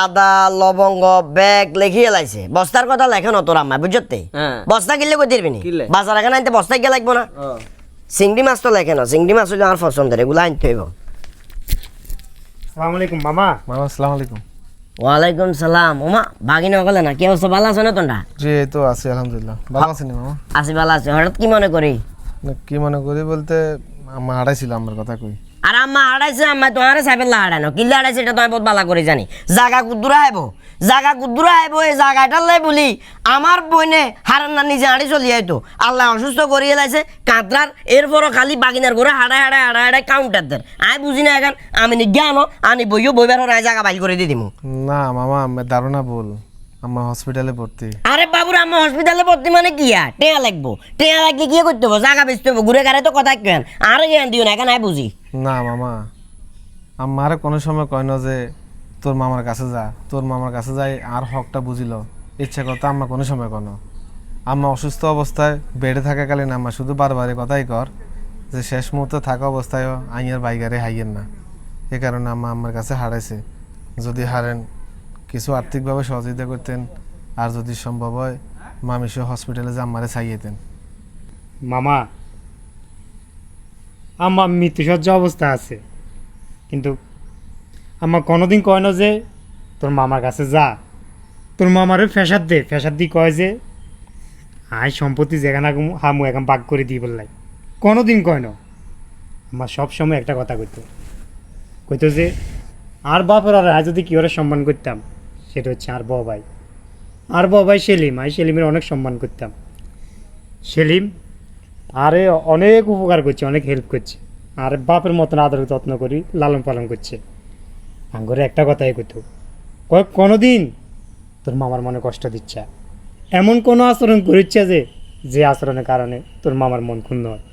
আদা লবঙ্গ ব্যাগ লেখিয়ে লাইছে বস্তার কথা লেখে না তোর আম্মা বুঝতে বস্তা কিনলে কই দিবি নি বাজার এখানে আনতে বস্তা গিয়ে লাগবো না চিংড়ি মাছ তো লেখে না চিংড়ি মাছ হইলে আমার পছন্দের এগুলো আনতে হইব আসসালামু আলাইকুম মামা আসসালামু আলাইকুম। ওয়ালাইকুম সালাম ওমা ভাগিনা গলে না কি অবস্থা ভালো আছে না তোমরা জি এই তো আছি আলহামদুলিল্লাহ। ভালো আছেন মামা? আছি ভালো আছে হঠাৎ কি মনে করি না, কি মনে করি বলতে আম্মা হারাইছিল আমার কথা কই। আর আম্মা হারাইছে আম্মা তোমার সাইবেল হারানো কিল্লা হারাইছে এটা তোমায় বহুত ভালো করে জানি জাগা কুদ্দুরা আইব এই জায়গাটার লাই বলি আমার বইনে হারান না নিজে হাঁড়ি চলি আইতো আল্লাহ অসুস্থ করিয়ে লাইছে কাঁতরার এরপরও খালি বাগিনার ঘরে হাড়ায় কাউন্টার দের আয় বুঝি না এখন আমি জ্ঞানো আনি বইও বইবার রায় জায়গা বাইল করে দিয়ে দিমু না মামা আমার ধারণা ভুল, আম্মা হসপিটালে ভর্তি। আরে বাবুর আম্মা হসপিটালে ভর্তি মানে কি আর টেয়া লাগবো টেয়া লাগলে কি করতে হবো জায়গা বেচতে হবো ঘুরে গাড়ে তো কথা কেন আর জ্ঞান দিও না এখন আয় বুঝি না মামা আম্মারে কোনো সময় কয় না যে তোর মামার কাছে যা, তোর মামার কাছে যাই আর হকটা বুঝিল ইচ্ছা করতে আম্মা কোনো সময় কোনো। আম্মা অসুস্থ অবস্থায় বেডে থাকাকালীন আম্মা শুধু বারবারই কথাই কর যে শেষ মুহূর্তে থাকা অবস্থায়ও আইয়ার বাইগারে হাইয়েন না, এ কারণে আম্মা আমার কাছে হারাইছে। যদি হারেন কিছু আর্থিকভাবে সহযোগিতা করতেন আর যদি সম্ভব হয় মামিসহ হসপিটালে যে আম্মারে চাইয়েতেন। মামা আমার মৃত্যুসজ্জা অবস্থা আছে কিন্তু আমার কোনোদিন কয় না যে তোর মামার কাছে যা, তোর মামারে ফেসাদ দি কয় যে আয় সম্পত্তি যেখানে হামু এখন বাগ করে দিই বললাই কোনোদিন কয় না। আমার সবসময় একটা কথা কইতো যে আর বাপের আর যদি কি ওরা সম্মান করতাম সেটা হচ্ছে আর বড় ভাই সেলিম সেলিমের অনেক সম্মান করতাম। সেলিম আরে অনেক উপকার করছে অনেক হেল্প করছে আর বাপের মতন আদর যত্ন করি লালন পালন করছে। আঙ্গরে একটা কথাই কইতো কোনোদিন তোর মামার মনে কষ্ট দিচ্ছে এমন কোনো আচরণ করিচ্ছে যে আচরণের কারণে তোর মামার মন ক্ষুণ্ণ হয়।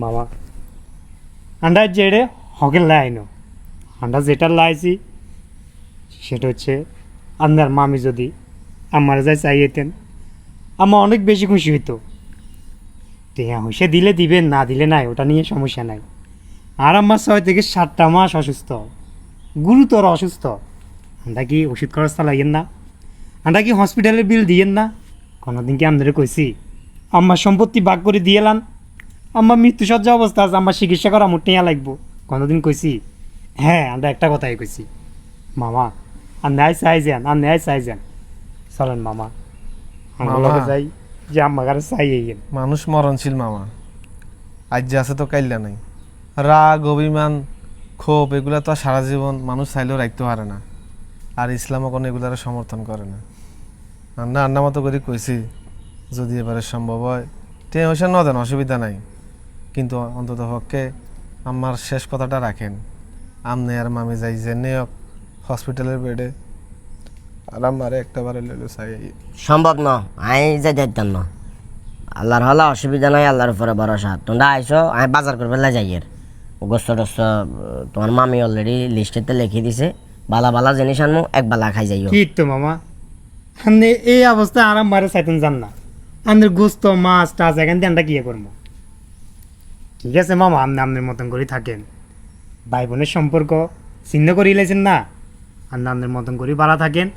মামা আন্ডার জেড়ে হকের লাইনো আন্ডা যেটা লাইছি সেটা হচ্ছে আপনার মামি যদি আমার যাই চাইতেন আমার অনেক বেশি খুশি হইতো। টেয়া হইসে দিলে দিবেন না দিলে নাই ওটা নিয়ে সমস্যা নাই। আর আমার 6 থেকে 7টা মাস অসুস্থ গুরুতর অসুস্থ আমরা কি ওষুধ খরচ চালাইয়েন না, আমরা কি হসপিটালের বিল দিয়েন না, কোনোদিন কি আপনাদের কইছি আমার সম্পত্তি ভাগ করে দিয়েলাম আমার মৃত্যুসজ্জা অবস্থা আছে আমার চিকিৎসা করা আমার টেয়া লাগবো কোনোদিন কইছি? হ্যাঁ আমরা একটা কথাই কইছি মামা আর ন্যায় চাই যান চলেন মামা আমরা যাই যে আমার কাছে চাই। মানুষ মরণশীল মামা, আজ যে আছে তো কাইল্লা নাই। রাগ অভিমান ক্ষোভ এগুলা তো আর সারা জীবন মানুষ চাইলেও রাখতে পারে না, আর ইসলামও কোনো এগুলার সমর্থন করে না। আন্না মতো করে কইছি যদি এবারে সম্ভব হয় তে হইসে ন দেন অসুবিধা নাই, কিন্তু অন্তত পক্ষে আমার শেষ কথাটা রাখেন। আমনে আর মামি যাই যে নেওক হসপিটালের বেডে আর আমারে একটাবারে লইলো চাই। সম্ভব ন আই যাই দিতাম না আল্লাহর হলা অসুবিধা নাই আল্লাহর উপরে ভরসা তোমরা আইসো আমি বাজার করবে যাইয়ের গোস্ত টোস্ত তোমার মামি অলরেডি লিস্টেতে লিখে দিছে বালা জিনিস আনমু এক বালা খাই যাইও। কি তো মামা আপনি এই অবস্থা আরাম মারে চাইতেন যান না আমাদের গোস্ত মাছ টাছ এখান দিয়ে আমরা কি করবো? ঠিক আছে মামা আপনি আপনার মতন করে থাকেন, ভাই বোনের সম্পর্ক চিহ্ন করে ইলেছেন না, আপনি আপনার মতন করে ভালো থাকেন,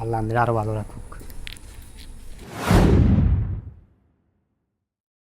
আল্লাহ আমাদের আরো ভালো রাখুন।